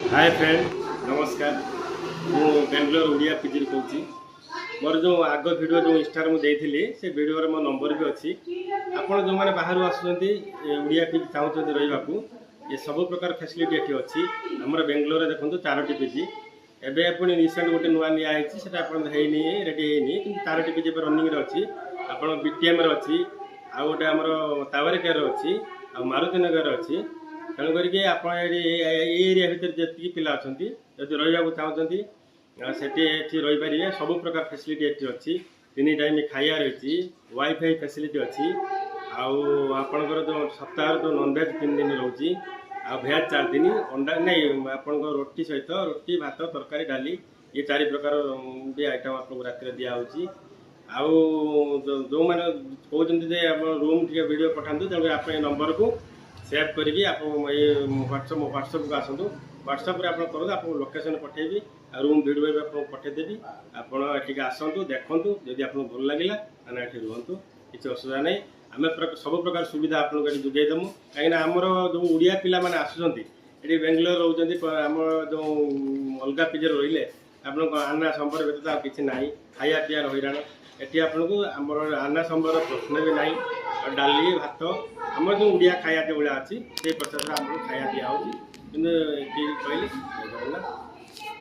Hi friend नमस्कार मु Bangalore Odia PG कहूँ मोर जो आग वीडियो जो इंस्टार मुझे से वीडियो मो नंबर भी अच्छी आपड़ जो मैंने बाहर आसुँच उड़िया पीजी चाहते रही ये सब प्रकार फैसिलिटी ये अच्छी आम बेंगलोर देखो 4टी पीजी एवं पुणी रिसेंट गोटे नुआ निजी रेडी है चारोटी पीजी रनिंग अच्छी आप बीटीएम अच्छी आउ गोटे आम तावरेकेयर अच्छी आ मारुति नगर अच्छी तेणुक आप एरिया भितर जी पिला अच्छा जब रही चाहते से रहीपर सब प्रकार फैसिलिटी ये अच्छी 3 टाइम खाया रही वाईफाई फैसिलिटी अच्छी आपणकर जो सप्ताह जो नॉनवेज 3 दिन रोचे आ भेज 4 दिन अंडा नहीं आपण रोटी सहित रोटी भात तरकारी डाली ये 4 प्रकार भी आइटम आपको रात दिखाई जो मैंने कहते रूम टे वीडियो पठातु तेणु आप नंबर को सेव करी आप व्हाट्सएप को आसतु व्हाट्सएप आप करूँ आप लोकेशन पठेबी रूम वीडियो भी आपको पठेदेवी आपड़ी आसतु देखूँ जदि आपको भल लगे ये रुहतु किसी असुविधा नहीं आम सब प्रकार सुविधा आपको जोगेदेमु कहीं आमर जो उड़िया पिला माने आसुँच ये बेंगलोर रोच आम जो अलग पीजे रही आपको आना संबर व्यतीत किसी ना खाया पीआर हईराण ये आपको आमर आना संबर प्रश्न भी ना डाली भात आम जो उड़िया खाया भाया अच्छी से प्रचार आमको खाया दिया कहली।